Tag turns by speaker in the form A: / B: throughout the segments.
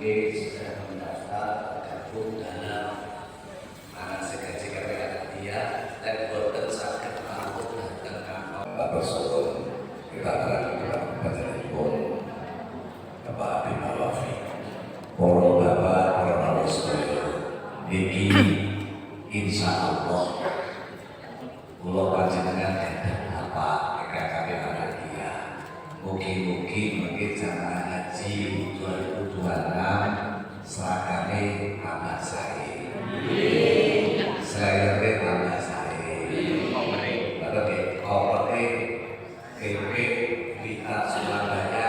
A: sudah mendaftar tergabung dalam manasik haji KPK dia dan boten saged pamit dateng kantor Bapak Soton kita terang panjenenganipun Bapak Habib Al-Wafi para bapak para rawuh sedaya niki insyaallah kula panjenengan gadah bapak KKP Muhammadiyah mugi-mugi mengki jamaah haji 2026 seragame tambah sae. Seragame tambah sae. Kopernya PP kita Surabaya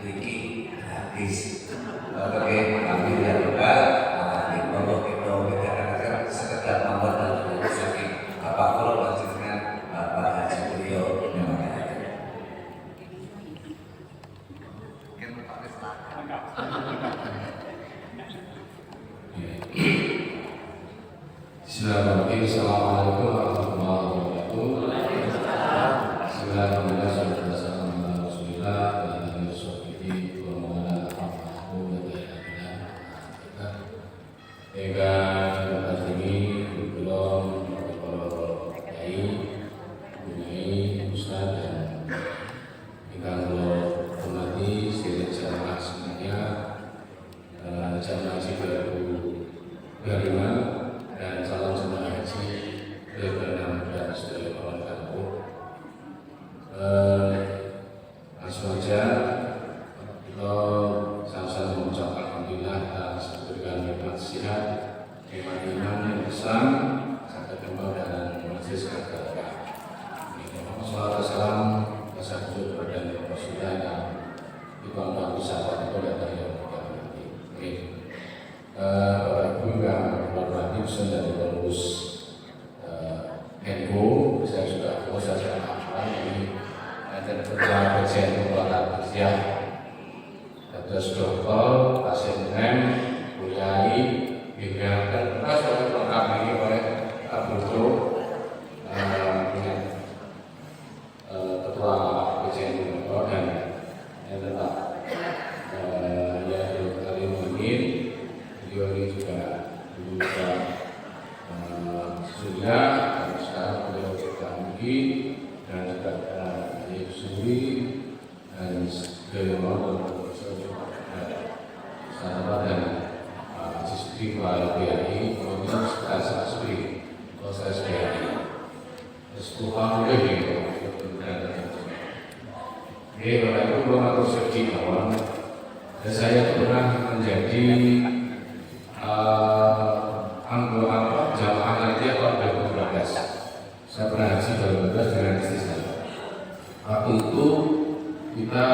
A: niki gratis. Oke, kami juga kalau kita bicarakan sekedar nomor dan saking Bapak kalau panjenengan Bapak Haji beliau memang
B: Bismillahirrahmanirrahim. Assalamualaikum warahmatullahi wabarakatuh. Dan salam jemaah haji Lebanon dan seluruh kawan kampung. Langsung saja kita sama-sama mengucapkan alhamdulillah atas diberikan nikmat sehat, nikmat iman yang besar, sampai jumpa dalam majelis agama. Salawat salam atas wujud dan Rasulullah yang dikontak sahabat itu dan yang berkati. Bapak Ibu yang berhormat dari pengurus NU, saya sudah ini ada beberapa kajian pengelolaan kerja, ada dokter, pasien M, Bunyai, hingga dan kita sudah lengkap ini oleh Abdul ketua kajian pengelolaan dan yang tetap ya kali ini ini juga sudah dan sekarang beliau juga lagi dan juga Yusuri dan beliau sahabat dan istri YPI kemudian setelah istri proses BRI sekolah boleh Bapak Ibu belum aku sedih kawan dan saya pernah menjadi anggota jamaah nanti tahun 2012. Saya pernah haji 2012 dengan istri saya. Waktu itu kita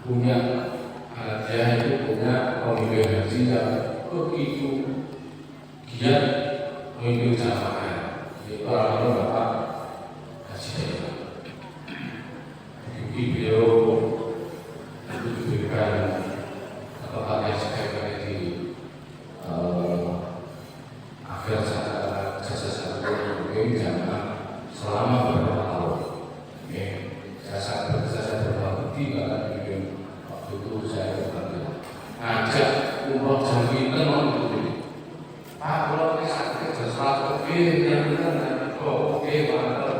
B: punya hadiah itu punya pemimpin haji yang begitu giat memimpin jamaah. Itu orang-orang bapak haji saya. Jadi beliau itu diberikan tempat yang sekali di akhir jasa satu mungkin jamaah selama beberapa tahun. Saya sangat berbakti karena waktu itu saya berbakti ngajak umroh jam pinter Pak kalau ini sakit jasa oke yang benar oke mantap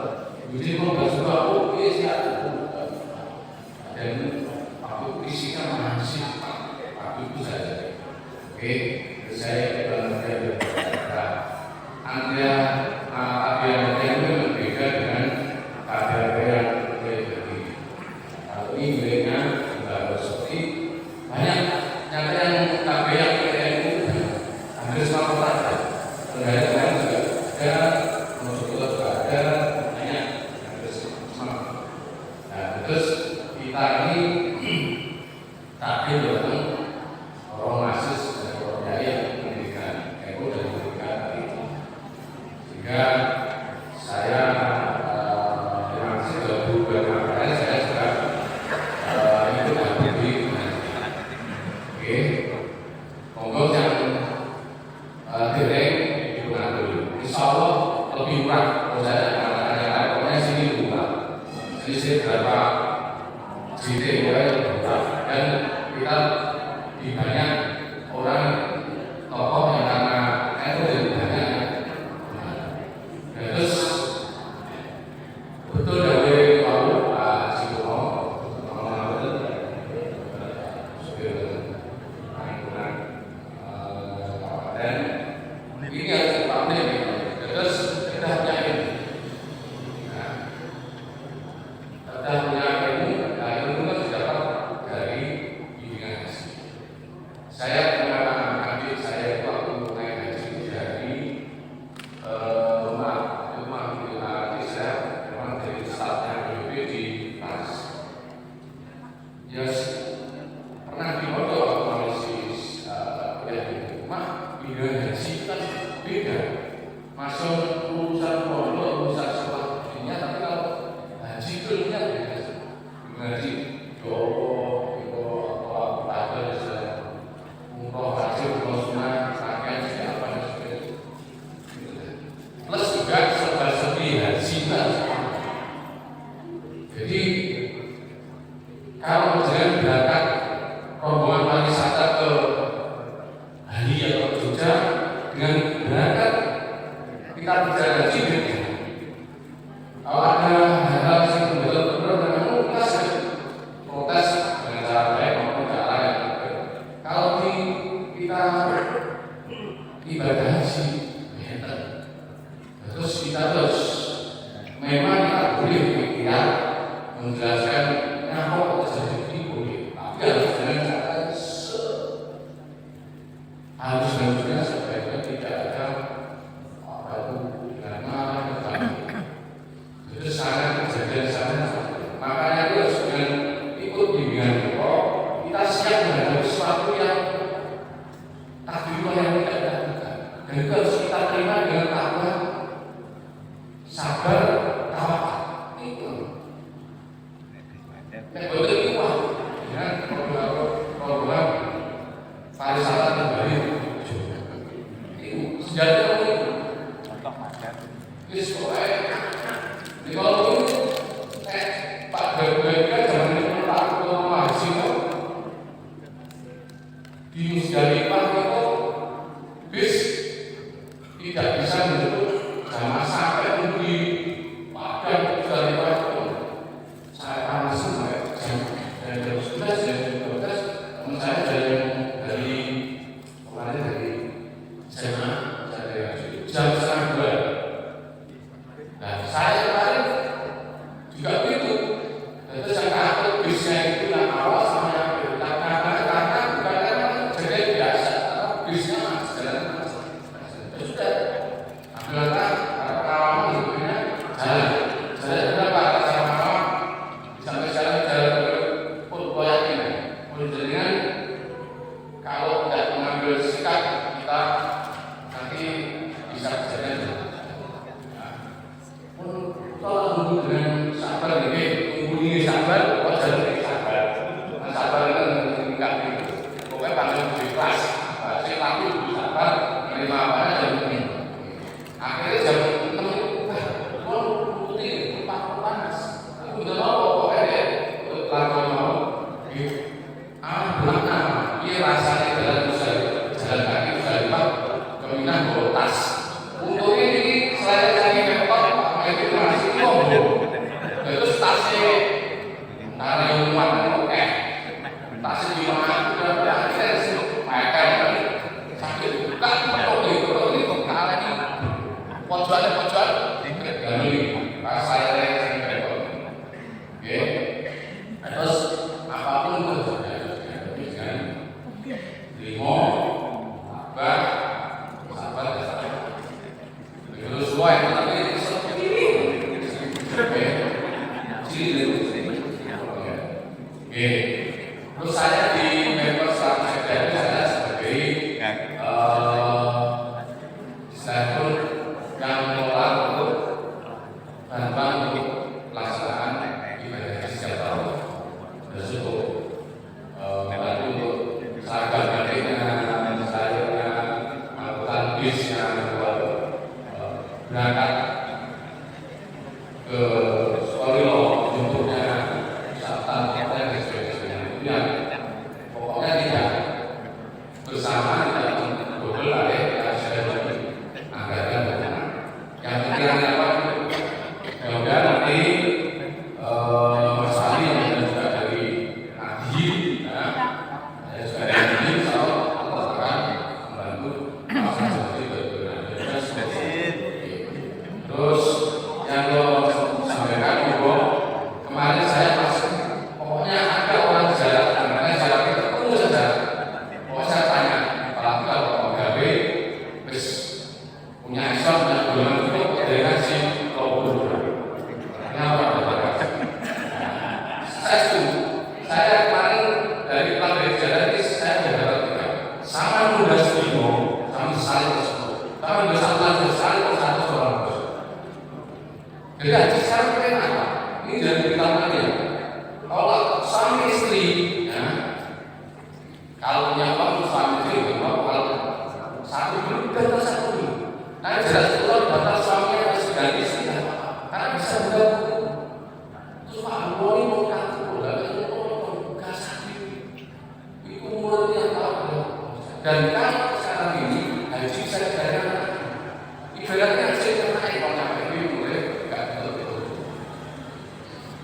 B: jadi kalau nggak suka oke siap dan aku isikan masih aku itu saja oke saya benar-benar Anda yang berbeda dengan ada yang berbeda. Kalau ini mereka tidak berseperti banyak yang KPR itu hampir semua orang ada. Pengajaran juga ada, maksudnya juga ada banyak hampir semua. Nah terus kita ini takdir datang orang asis dan orang daya pendidikan, itu dari pendidikan itu. Sehingga saya terima kasih sudah berubah makanya saya sudah ikut hadir di oke monggo yang direng itu nanti insya Allah lebih murah kalau saya katakan pokoknya sini murah sisi berapa JT mulai murah dan kita lebih banyak orang tokoh yang karena itu lebih banyak. Nah, terus betul dari Pak Sikono dan ini harus dipahami. Terus kita punya ilmu, kita punya ilmu, nah ilmu kan didapat dari bimbingan haji. Saya punya adik saya waktu naik haji dari rumah adik saya memang dari startnya BPP di Paris. Ya pernah diodol waktu masih kuliah di rumah, bimbingan haji kan beda. Masuk urusan pondok, urusan sekolah dunia, tapi kalau haji itu lihat beda. Haji Jawa, itu apa ada umroh haji, umroh sunnah, pakaian siapa dan sebagainya. Plus juga serba-serbi haji kan. Jadi kalau jangan berangkat rombongan pariwisata ke Bali atau Jogja dengan berangkat kita bicara haji beda. Kalau ada hal-hal yang betul-betul memang protes dengan cara baik maupun cara yang berbeda. Kalau kita ibadah haji, beda. Terus kita terus memang kita boleh berpikiran menjelaskan kenapa terjadi ini boleh, tapi harus dengan cara harus juga sebaiknya tidak ada itu sangat kejadian sangat. Makanya itu harus dengan ikut bimbingan itu kita siap menghadapi sesuatu yang takdir yang tidak dilakukan, dan itu harus kita terima dengan tabah, sabar, tawakal. Itu metode kuat dengan program pariwisata terbaik itu senjata itu kalau Pak Bebeka jangan lupa mahasiswa di Musdalifah itu bis tidak bisa menutup jamaah sampai di Padang Musdalifah itu saya panas sampai jam 11 jam 12 teman saya dari kemarin dari SMA dari jam setengah 2. Nah saya kemarin juga begitu. Terus yang takut bisnya itu yang awal sama yang belakang karena bukan karena jadi biasa, bisnya jalan sudah. Apalagi kalau hidupnya jalan berapa sama sampai jalan purwoyak ini. Menjadikan kalau tidak mengambil sikap kita nanti bisa kejadian. Tolong dengan sabar ini sabar, wajar ini sabar. Sabar kan enggak gitu. Pokoknya panggil ikhlas. Saya laku sabar, menerima apa dan ini. Akhirnya jam 6 putih, panas. Itu udah mau pokoknya lakukan mau. Belakang, ini rasanya jalan kaki bisa lipat, kemudian bawa tas. Untuk ini selain lagi repot, itu masih ngomong. Terus tasnya karena yang rumah tasnya di mana sudah berakhir makan sakit buka betul ini kepala ini pojokan dan ini pas saya yang repot. Oke, terus apapun itu dengan limo apa sabar terus semua itu tapi terus saya di member saya sebagai saya pun yang mengelola untuk bantuan untuk pelaksanaan ibadah haji setiap tahun. Bersyukur bantu untuk seragam batiknya, sayurnya, melakukan bisnya, berangkat ke Solo, jemputnya, wisata, dan sebagainya.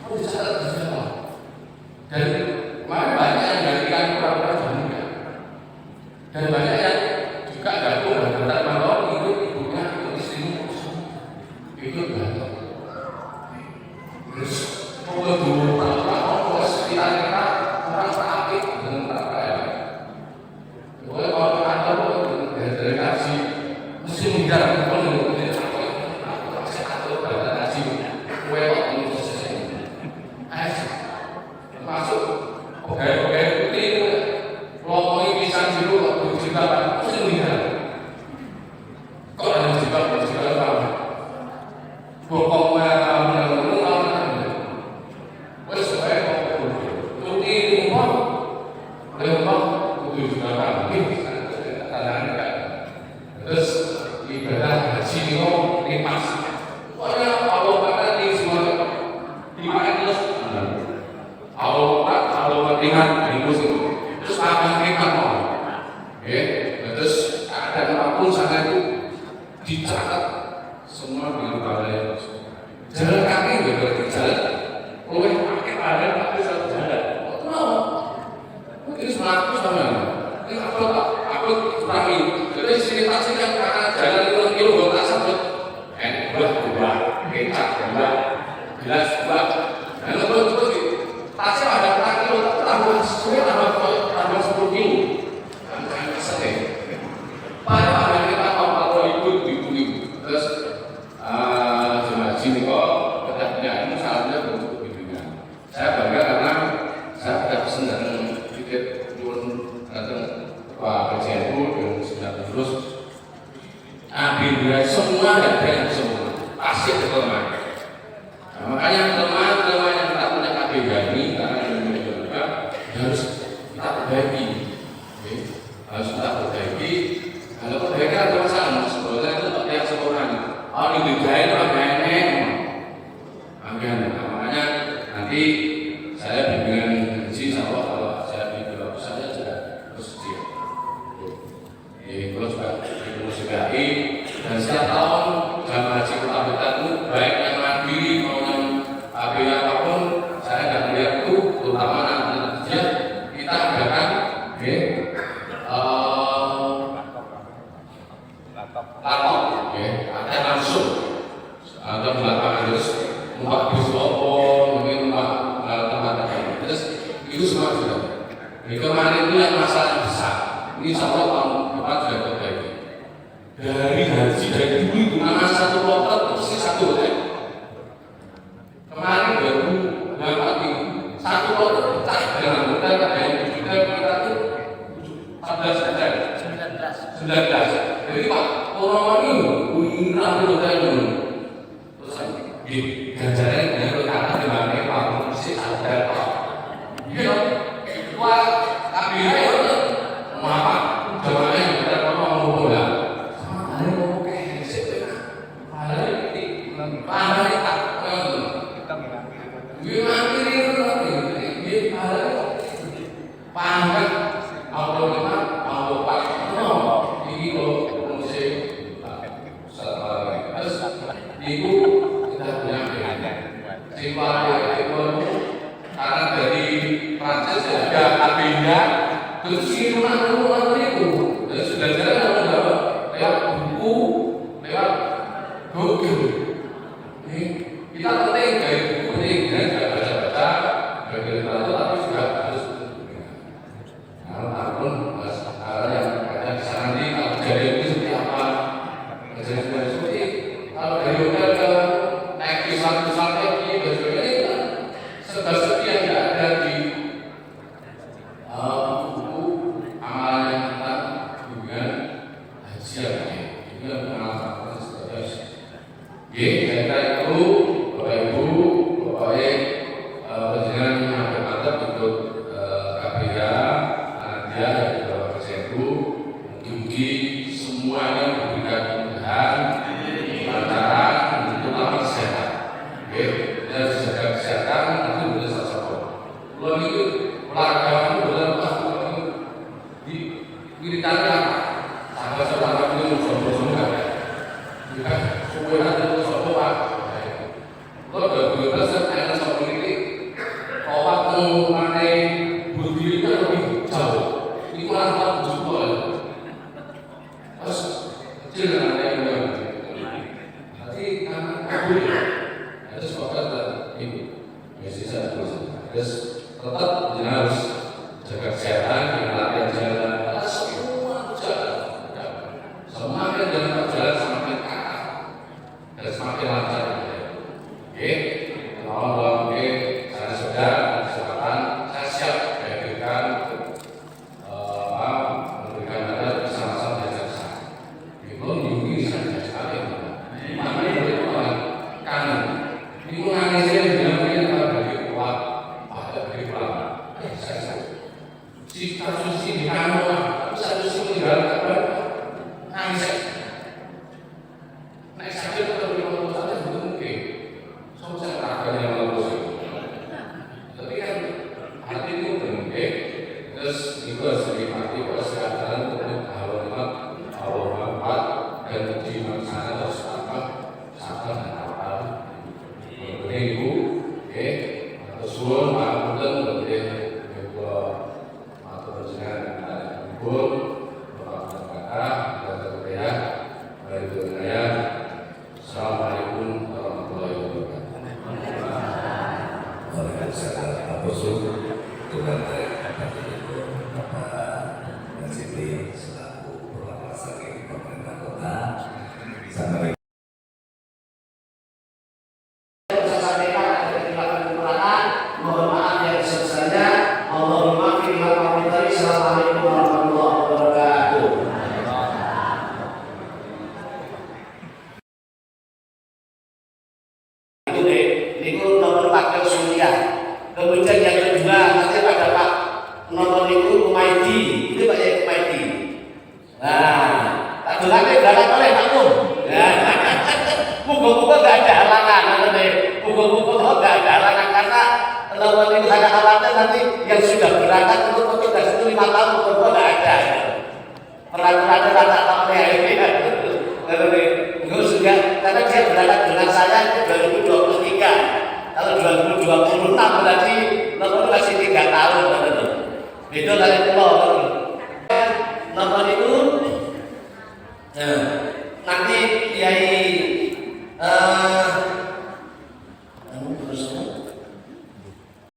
B: harus dicatat di siapa. Dan banyak yang gantikan pura-pura jamunya. Dan banyak yang juga gabung dan malam ikut ibunya, ikut istrimu, ikut banget. Terus kalau dulu pura-pura sekitar kita orang sakit dengan pura-pura. Boleh kalau kantor dari kasih mesti menghindar kalau masuk oke putih ngomongin pisang dulu waktu jilbab mesti menghindar. Kok ada jilbab apa? Bokong wes wae kok putih ngomong lembang kudu jilbab terus ibadah haji niku limas. Pokoknya Allah kata di semua dimakan terus. Allah ingat terus akan ikat mau. Terus ada apapun sana itu dicatat semua di balai. Jalan kaki nggak berjalan. Oleh pakai balai tapi satu jalan. Mungkin 100 sama. Ini apa terakhir. Jadi sini taksi kan karena jalan 5 kilo buat asap buat buah, kecap buah, gelas buah. Dan terus taksi ada berapa kilo tambah 10 kilo. Kan kesel. Banyak ada kita kalau ikut dihitung. Terus jemaah sini kok ketapnya ini salahnya bentuk bimbingan. Saya bangga karena saya tidak pesen dan tiket turun datang Pak PCNU dan sudah terus akhirnya semua dan semua pasti kelemahan. Nah, makanya kelemahan yang kita punya KPG ini karena ini juga harus kita perbaiki. Harus kita perbaiki. Kalau perbaiki ada masalah sebetulnya itu tidak sempurna. Ini digain agak makanya nanti saya bimbingan haji sama kalau saya bimbingan saya sudah bersedia. Terus juga dimusikasi dan setiap tahun jamaah haji Kota Blitar itu baik yang mandiri maupun ABW apapun saya akan melihat itu terutama nanti kita adakan laptop ada langsung atau belakang terus numpak bis mungkin numpak tempat terus itu semua sudah. Kemarin itu yang masalah besar ini insya Allah tahun depan sudah terbaik. Dari haji dari dulu itu nama satu kloter mesti satu hotel. Kemarin baru dapat ini satu kloter pecah dengan hotel ada yang juga kita tuh 14 hotel 19. Jadi Pak orang ini ambil hotel dulu terus di ganjaran dengan kata dimana Pak mesti hotel Pak. Iya, wah tapi apa jawabnya kita mau bola. Karena dari Prancis ada kabinnya, terus ini rumah itu, dan sudah jalan lewat buku, lewat Google. Kita penting dari buku penting dan juga baca-baca, belajar literatur, tapi juga harus apapun hal yang ada di sana nanti kalau jadi itu seperti apa, jadi seperti kalau dari hotel ke naik pisang lagi, dan sebagainya seperti yang tidak ada di buku amalan yang kita mengenai berdiri kan lebih jauh. Itu anak juga. Terus kecil kan ada yang nanti anak kabur. Terus bapak ibu masih saya terus tetap harus jaga kesehatan, latihan jalan. Semua jalan. Semakin jalan berjalan semakin kakak dan semakin lancar. Oke, kalau saya sudah kesempatan, saya siap memberikan ada bersama-sama belajar saya. Itu mungkin bisa sekali. Makanya itu kangen. Itu nangisnya bilangnya kalau dari kuat, ada dari kuat. Saya si kasus ini kamu, satu sisi dalam nangis. Naik sakit atau lima puluh saja belum mungkin. Saya takkan yang bagus. Tapi kan hati itu mungkin. Terus itu harus dinikmati kesehatan untuk Allah manfaat dan di sana harus sabar dan sabar. Kemudian ibu, atau suruh maafkan kemudian juga atau berjalan ibu, bapak kakak dan kemudian dari budaya. Assalamualaikum warahmatullahi wabarakatuh.
A: Waalaikumsalam. Apa suh? Tuhan Bapak Nasibli selaku Perwakilan Pemerintah Kota sampai
C: mohon maaf yang sebesarnya. Allahumma Assalamualaikum warahmatullahi wabarakatuh. Itu nomor wakil Surya. Kemudian yang kedua nanti ada Pak nomor itu Umaidi. Itu Pak Umaidi. Nah, tak dengarnya berangkat oleh Pak Kum. Muka-muka nggak ada halangan, muka-muka nggak ada halangan karena nomor itu hanya khawatir nanti yang sudah berangkat untuk petugas itu 5 tahun muka-muka nggak ada. Peraturannya tak tahu ini. Terus juga karena dia berangkat dengan saya 2023. Kalau 2026 berarti nomor masih 3 tahun. Itu dari pulau. Nomor itu